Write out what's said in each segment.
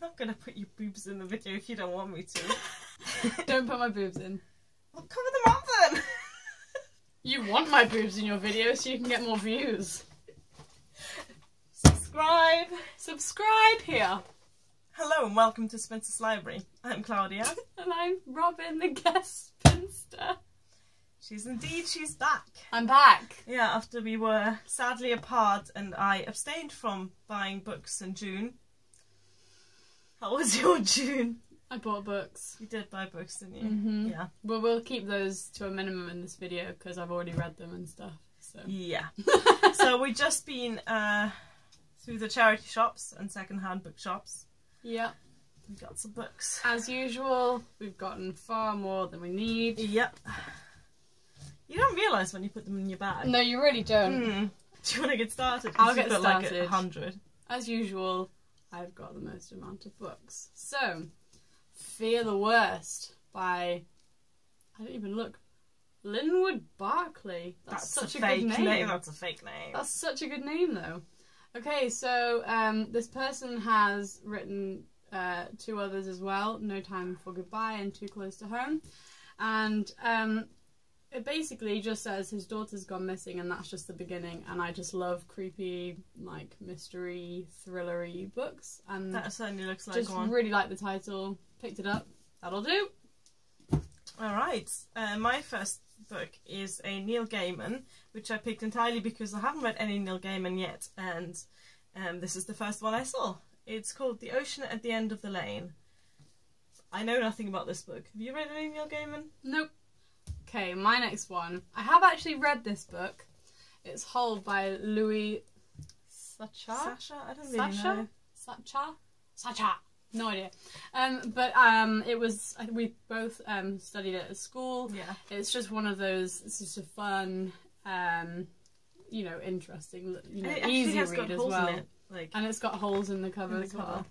not gonna put your boobs in the video if you don't want me to. Don't put my boobs in. Well, cover them up then! You want my boobs in your video so you can get more views. Subscribe! Subscribe here! Hello and welcome to Spencer's Library. I'm Claudia. And I'm Robyn the Guest Spinster. She's back. I'm back. Yeah, after we were sadly apart and I abstained from buying books in June. How was your June? I bought books. You did buy books, didn't you? Mm-hmm. Yeah. Well, we'll keep those to a minimum in this video because I've already read them and stuff. So. Yeah. So we've just been through the charity shops and second-hand bookshops. Yeah. We got some books. As usual, we've gotten far more than we need. Yep. You don't realise when you put them in your bag. No, you really don't. Do you want to get started? I'll get started. Like 100. As usual, I've got the most amount of books. So, Fear the Worst by, I don't even look, Linwood Barclay. That's such a fake good name. That's a fake name. That's such a good name though. Okay, so this person has written two others as well, No Time for Goodbye and Too Close to Home. And it basically just says his daughter's gone missing and that's just the beginning, and I just love creepy, like, mystery, thrillery books. And that certainly looks like just one. really like the title. Picked it up. That'll do. Alright, my first book is a Neil Gaiman, which I picked entirely because I haven't read any Neil Gaiman yet, and this is the first one I saw. It's called The Ocean at the End of the Lane. I know nothing about this book. Have you read any Neil Gaiman? Nope. Okay, my next one. I have actually read this book. It's Hull by Louis Sachar? Sachar? I don't really know. Sachar? No idea. But it was, we both studied it at school. Yeah. It's just one of those, it's just a fun, you know, interesting, you know, easy read as well. In it, like... And it's got holes in the cover as well.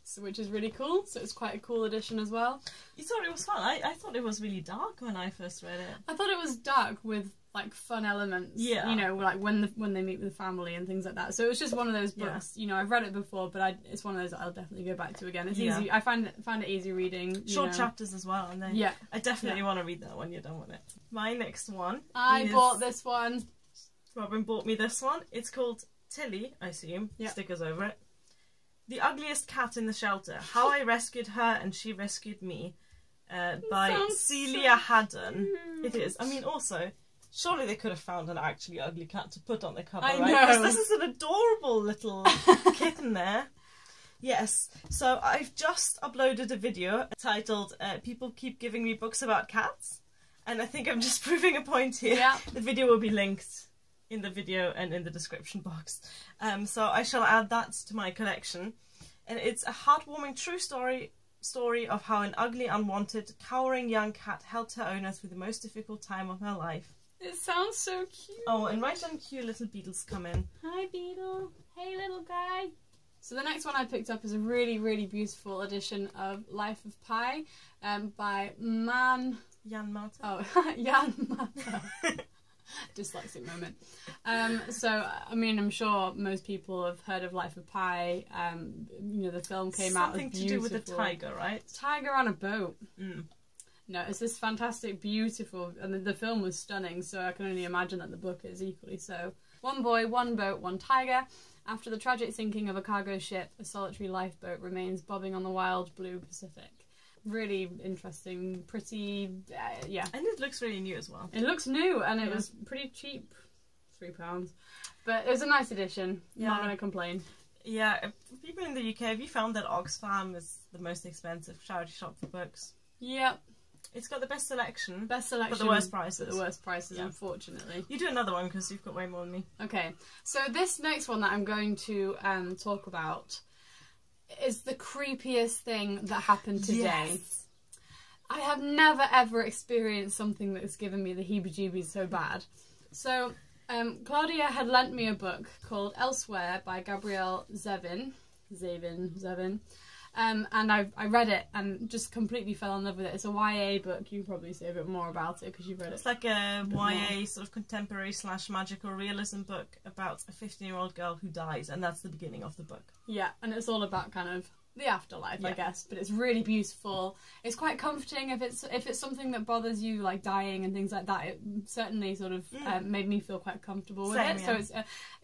So, which is really cool. So it's quite a cool edition as well. You thought it was fun? I thought it was really dark when I first read it. I thought it was dark with like fun elements. Yeah. You know, like when they meet with the family and things like that. So it was just one of those books. Yeah. You know, I've read it before, but it's one of those that I'll definitely go back to again. It's easy. I found it easy reading. Short chapters as well, and then I definitely want to read that when you're done with it. My next one. I bought this one. Robyn bought me this one. It's called Tilly, I assume. Yep. Stickers over it. The Ugliest Cat in the Shelter. How I Rescued Her and She Rescued Me. By Celia Haddon. It is. I mean, also, surely they could have found an actually ugly cat to put on the cover, right? Because this is an adorable little kitten there. Yes. So I've just uploaded a video titled People Keep Giving Me Books About Cats. And I think I'm just proving a point here. Yeah. The video will be linked in the video and in the description box. So I shall add that to my collection. And it's a heartwarming true story of how an ugly, unwanted, cowering young cat helped her owner through the most difficult time of her life. It sounds so cute. Oh, and right on cue, little beetles come in. Hi, beetle. Hey, little guy. So the next one I picked up is a really, really beautiful edition of Life of Pi by Yann Martel. Oh, Yann Martel. Dyslexic moment. So, I mean, I'm sure most people have heard of Life of Pi. You know, the film came out. Something to do with a tiger, right? Tiger on a boat. No, it's this fantastic, beautiful, and the film was stunning, so I can only imagine that the book is equally so. One boy, one boat, one tiger. After the tragic sinking of a cargo ship, a solitary lifeboat remains bobbing on the wild blue Pacific. Really interesting, pretty, yeah. And it looks really new as well. It looks new, and it was pretty cheap, £3. But it was a nice edition, not going to complain. Yeah, people in the UK, have you found that Oxfam is the most expensive charity shop for books? Yep. It's got the best selection. But the worst prices, unfortunately. You do another one, because you've got way more than me. Okay, so this next one that I'm going to talk about is the creepiest thing that happened today. Yes. I have never ever experienced something that's given me the heebie-jeebies so bad. So, Claudia had lent me a book called Elsewhere by Gabrielle Zevin. And I read it and just completely fell in love with it. It's a YA book. You can probably say a bit more about it because you've read it. It's like a YA sort of contemporary / magical realism book about a 15-year-old girl who dies, and that's the beginning of the book. Yeah, and it's all about kind of the afterlife, I guess, but it's really beautiful. It's quite comforting if it's something that bothers you, like dying and things like that. It certainly sort of made me feel quite comfortable with it. So it's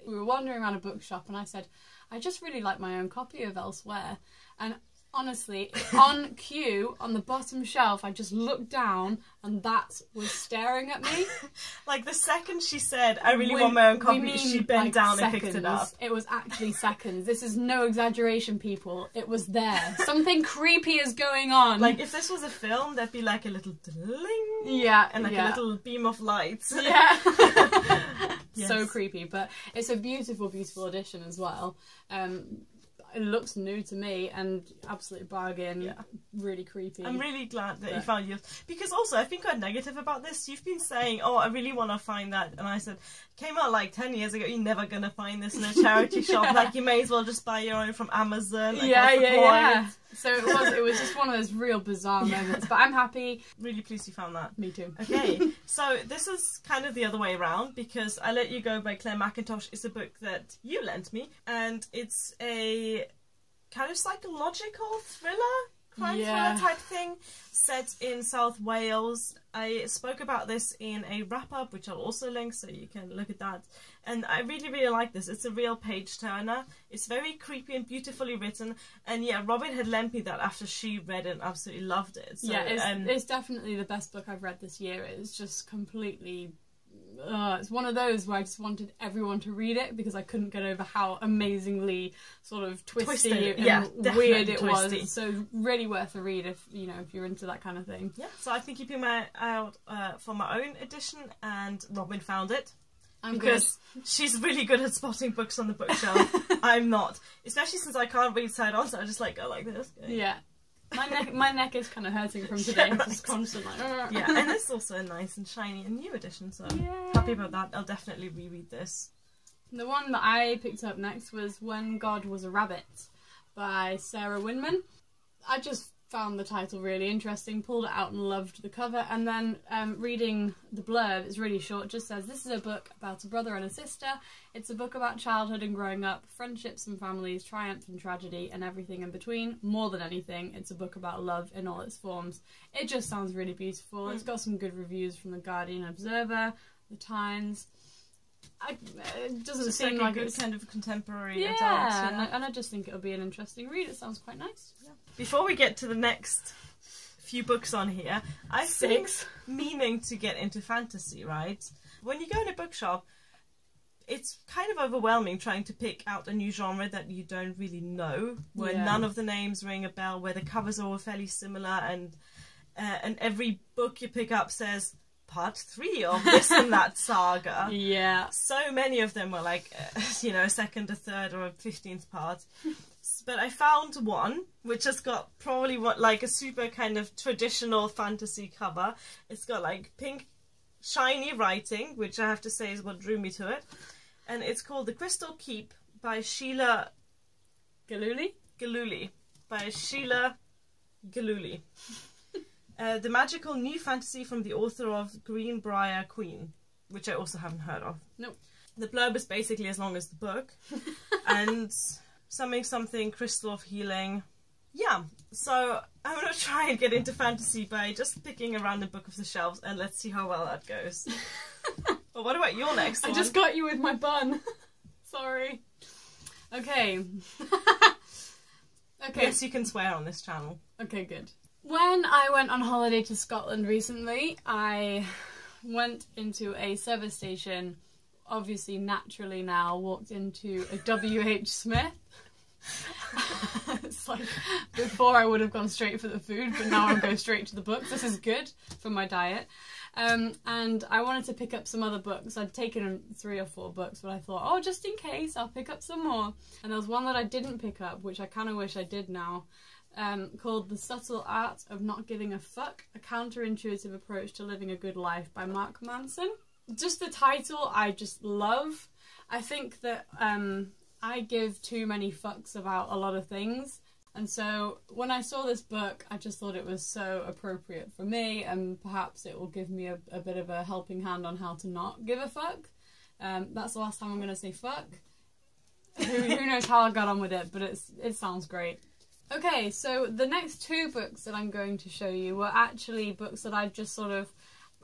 we were wandering around a bookshop and I said, I just really like my own copy of Elsewhere, and honestly, on cue, on the bottom shelf, I just looked down and that was staring at me. Like the second she said, I really want my own copy, she bent down and picked it up. It was actually seconds. This is no exaggeration, people. It was there. Something creepy is going on. Like if this was a film, there'd be like a little dling. Yeah. And like a little beam of light. Yeah. Yes. So creepy, but it's a beautiful, beautiful edition as well. It looks new to me and absolute bargain. Yeah. Really creepy. I'm really glad that you found yours. Because also, I've been quite negative about this. You've been saying, oh, I really want to find that. And I said, came out like 10 years ago, you're never going to find this in a charity shop. Like, you may as well just buy your own from Amazon. Like, yeah. So it was just one of those real bizarre moments. But I'm happy. Really pleased you found that. Me too. Okay, so this is kind of the other way around, because I Let You Go by Clare Mackintosh is a book that you lent me, and it's a kind of psychological thriller, crime thriller type thing, set in South Wales. I spoke about this in a wrap-up, which I'll also link, so you can look at that. And I really, really like this. It's a real page-turner. It's very creepy and beautifully written. And yeah, Robyn had lent me that after she read it and absolutely loved it. So, it's definitely the best book I've read this year. It's just completely... it's one of those where I just wanted everyone to read it because I couldn't get over how amazingly sort of twisty and weird it was. So really worth a read if you're into that kind of thing. Yeah. So I've been keeping my eye out for my own edition, and Robyn found it. Because she's really good at spotting books on the bookshelf. I'm not, especially since I can't read side on, so I just like go like this. Yeah. My neck is kind of hurting from today. Right. Just constantly. Yeah, and this is also a nice and shiny and new edition, so happy about that. I'll definitely reread this. The one that I picked up next was When God Was a Rabbit by Sarah Winman. I just found the title really interesting, pulled it out and loved the cover, and then reading the blurb, it's really short, just says, this is a book about a brother and a sister. It's a book about childhood and growing up, friendships and families, triumph and tragedy, and everything in between. More than anything, it's a book about love in all its forms. It just sounds really beautiful. It's got some good reviews from The Guardian, Observer, The Times. It doesn't seem like it's kind of contemporary adult. And I just think it'll be an interesting read. It sounds quite nice. Yeah. Before we get to the next few books on here, I've been meaning to get into fantasy, right? When you go in a bookshop, it's kind of overwhelming trying to pick out a new genre that you don't really know, where none of the names ring a bell, where the covers are all fairly similar, and every book you pick up says part 3 of this and that saga. Yeah. So many of them were like, a second, a third, or a 15th part. But I found one which has got probably like a super kind of traditional fantasy cover. It's got like pink, shiny writing, which I have to say is what drew me to it. And it's called The Crystal Keep by Sheila Gilluly. By Sheila Gilluly. The magical new fantasy from the author of Greenbrier Queen, which I also haven't heard of. Nope. The blurb is basically as long as the book. And something crystal of healing. Yeah, so I'm going to try and get into fantasy by just picking a random book off the shelves, and let's see how well that goes. Well, what about your next one? I just got you with my bun. Sorry. Okay. Okay. Yes, you can swear on this channel. Okay, good. When I went on holiday to Scotland recently, I went into a service station, obviously naturally now walked into a W.H. Smith. It's like, before I would have gone straight for the food, but now I'll go straight to the books. This is good for my diet. And I wanted to pick up some other books. I'd taken 3 or 4 books, but I thought, oh, just in case, I'll pick up some more. And there was one that I didn't pick up, which I kind of wish I did now. Called The Subtle Art of Not Giving a Fuck, a Counterintuitive Approach to Living a Good Life by Manson. Just the title I just love. I think that I give too many fucks about a lot of things, and so when I saw this book I just thought it was so appropriate for me, and perhaps it will give me a bit of a helping hand on how to not give a fuck. That's the last time I'm going to say fuck. Who knows how I got on with it, but it sounds great. Okay, so the next 2 books that I'm going to show you were actually books that I've just sort of...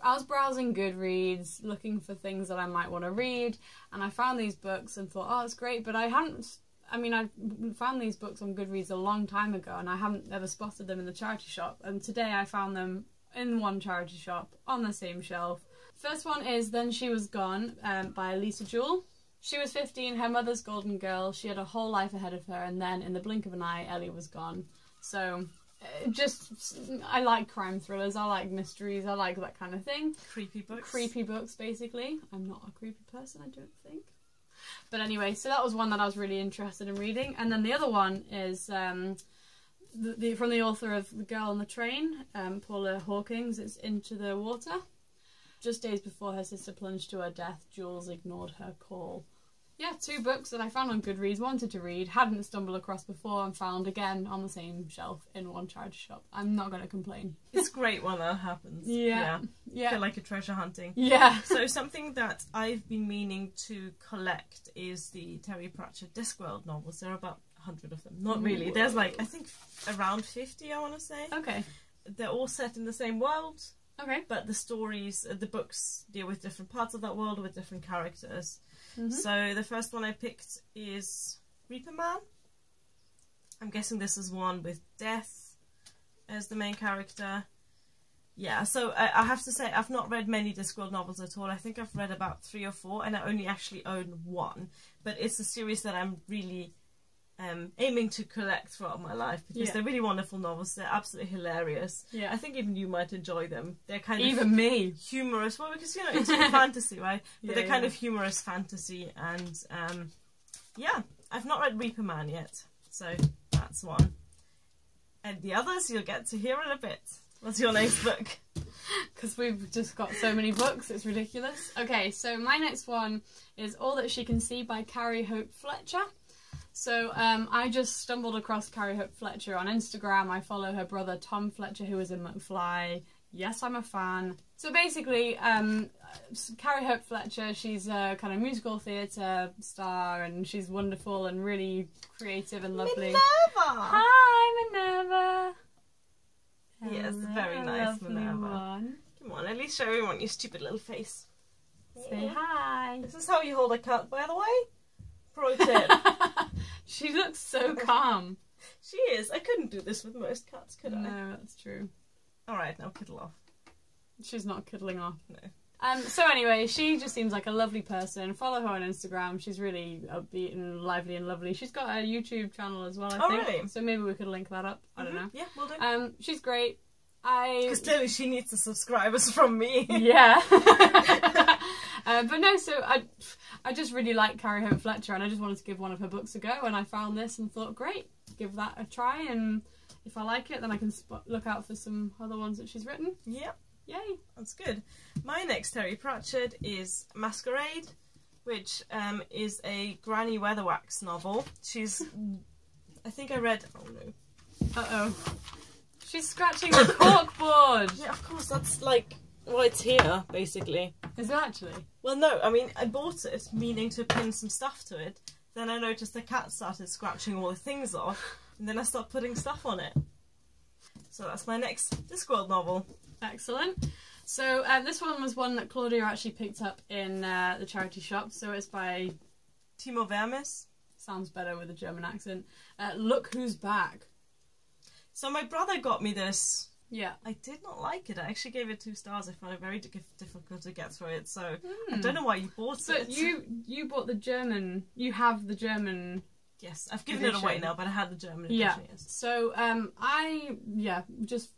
I was browsing Goodreads, looking for things that I might want to read, and I found these books and thought, oh, it's great, but I found these books on Goodreads a long time ago, and I haven't ever spotted them in the charity shop, and today I found them in one charity shop, on the same shelf. First one is Then She Was Gone, by Lisa Jewell. She was 15, her mother's golden girl, she had a whole life ahead of her, and then in the blink of an eye, Ellie was gone. So, I like crime thrillers, I like mysteries, I like that kind of thing. Creepy books. Creepy books, basically. I'm not a creepy person, I don't think. But anyway, so that was one that I was really interested in reading. And then the other one is from the author of The Girl on the Train, Paula Hawkings. It's Into the Water. Just days before her sister plunged to her death, Jules ignored her call. Yeah, 2 books that I found on Goodreads, wanted to read, hadn't stumbled across before, and found again on the same shelf in one charity shop. I'm not going to complain. It's great when that happens. Yeah. I feel like a treasure hunting. Yeah. So something that I've been meaning to collect is the Terry Pratchett Discworld novels. There are about 100 of them. Not really. There's like, I think around 50, I want to say. Okay. They're all set in the same world. Okay. But the stories, the books deal with different parts of that world with different characters. So the first one I picked is Reaper Man. I'm guessing this is one with Death as the main character. Yeah, so I have to say I've not read many Discworld novels at all. I think I've read about 3 or 4, and I only actually own one. But it's a series that I'm really aiming to collect throughout my life, because they're really wonderful novels. They're absolutely hilarious. Yeah. I think even you might enjoy them. They're kind of even me humorous. Well, because you know it's fantasy, right? But they're kind of humorous fantasy, and yeah, I've not read Reaper Man yet, so that's one. And the others you'll get to hear in a bit. What's your next book? Because we've just got so many books, it's ridiculous. Okay, so my next one is All That She Can See by Carrie Hope Fletcher. So I just stumbled across Carrie Hope Fletcher on Instagram. I follow her brother Tom Fletcher, who is in McFly. Yes, I'm a fan. So basically, Carrie Hope Fletcher, she's a kind of musical theatre star, and she's wonderful and really creative and lovely. Minerva! Hi, Minerva! Yes, very nice, Minerva. Come on, at least show everyone your stupid little face. Say hi. This is how you hold a cat, by the way. Pro tip. She looks so calm. She is. I couldn't do this with most cats, could I? No, that's true. Alright, now kiddle off. She's not kiddling off. No. So anyway, she just seems like a lovely person. Follow her on Instagram. She's really upbeat and lively and lovely. She's got a YouTube channel as well, I think. Really? So maybe we could link that up. I don't know. Yeah, we'll do. She's great. Because clearly she needs the subscribers from me. Yeah. But no, so I just really like Carrie Hope Fletcher, and I just wanted to give one of her books a go, and I found this and thought, great, give that a try, and if I like it, then I can look out for some other ones that she's written. Yep. Yay. That's good. My next Terry Pratchett is Maskerade, which is a Granny Weatherwax novel. She's... I think I read... Oh no. Uh-oh. She's scratching the corkboard! Yeah, of course, that's like... Well, it's here, basically. Is it actually? Well, no, I mean, I bought it meaning to pin some stuff to it. Then I noticed the cat started scratching all the things off, and then I stopped putting stuff on it. So that's my next Discworld novel. Excellent. So this one was one that Claudia actually picked up in the charity shop. So it's by... Timur Vermes. Sounds better with a German accent. Look Who's Back. So my brother got me this. Yeah. I did not like it. I actually gave it 2 stars. I found it very difficult to get through it. So I don't know why you bought it. But you bought the German... You have the German... Yes, I've given it away now, but I had the German edition. Yeah. Yes. So just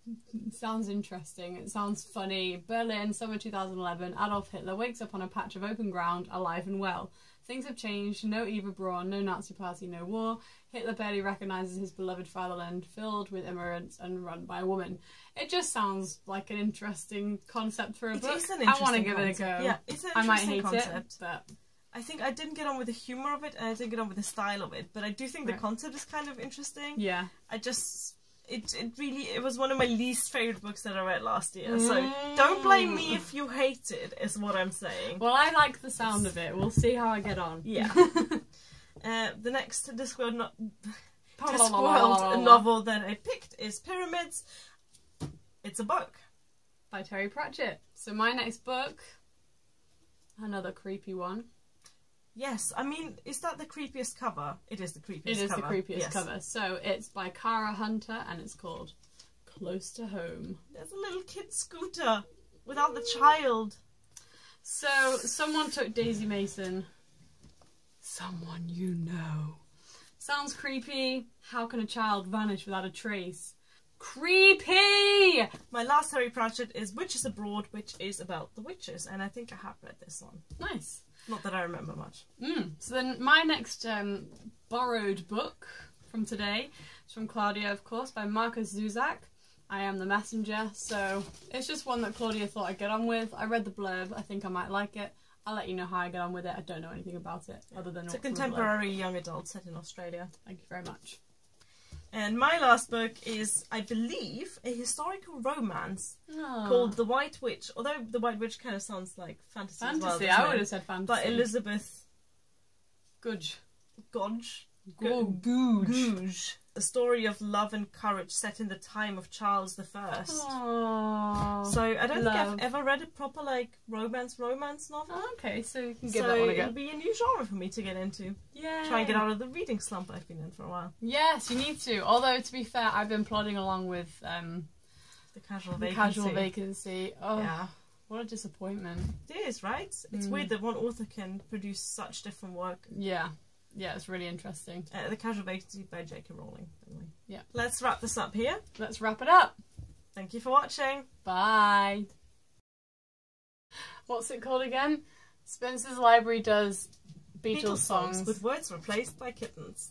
sounds interesting. It sounds funny. Berlin, summer 2011. Adolf Hitler wakes up on a patch of open ground, alive and well. Things have changed. No Eva Braun, no Nazi party, no war. Hitler barely recognises his beloved fatherland, filled with immigrants and run by a woman. It just sounds like an interesting concept for a book. It is an interesting I want to give it a go. Yeah, it's an I might interesting hate concept. it, but... I think I didn't get on with the humour of it, and I didn't get on with the style of it, but I do think the concept is kind of interesting. Yeah. It was one of my least favourite books that I read last year, so don't blame me if you hate it, is what I'm saying. Well, I like the sound of it. We'll see how I get on. Yeah. The next Discworld Discworld novel that I picked is Pyramids. It's a book. By Terry Pratchett. So my next book, another creepy one. Yes, I mean, is that the creepiest cover? It is the creepiest cover. It is the creepiest cover. So it's by Cara Hunter and it's called Close to Home. There's a little kid scooter without the child. So someone took Daisy Mason. Someone you know. Sounds creepy. How can a child vanish without a trace? Creepy! My last Terry Pratchett is Witches Abroad, which is about the witches, and I think I have read this one. Nice. Not that I remember much. So then my next borrowed book from today is from Claudia, of course, by Markus Zusak. I Am the Messenger. So it's just one that Claudia thought I'd get on with. I read the blurb. I think I might like it. I'll let you know how I get on with it. I don't know anything about it other than it's a contemporary young adult set in Australia. Thank you very much. And my last book is, I believe, a historical romance called The White Witch. Although The White Witch kind of sounds like fantasy as well. Fantasy, I would have said fantasy. By Elizabeth Gouge. Gouge. A story of love and courage set in the time of Charles I. Aww, so I don't think I've ever read a proper like romance novel. Oh, okay, so you can give that one a go. It'll be a new genre for me to get into. Yeah. Try and get out of the reading slump I've been in for a while. Yes, you need to. Although to be fair, I've been plodding along with the Casual Vacancy. Oh, yeah. What a disappointment. It is, right? It's weird that one author can produce such different work. Yeah. Yeah, it's really interesting. The Casual Vacancy by J.K. Rowling, by the way. Yeah. Let's wrap this up here. Let's wrap it up. Thank you for watching. Bye. What's it called again? Spencer's Library does Beatles songs with words replaced by kittens.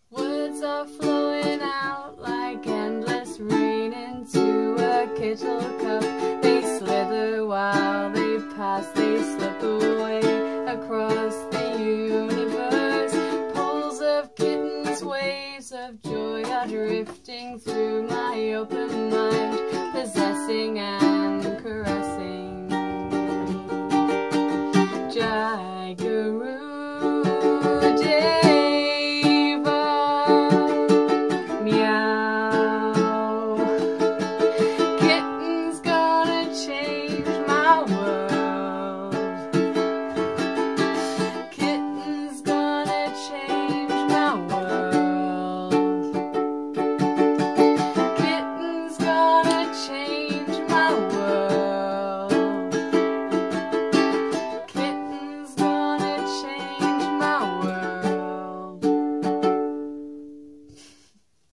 Words are flowing out like endless rain into a kettle cup. They slither while they pass, they slip away across the universe. Pools of kittens, waves of joy are drifting through my open mind, possessing and caressing. Just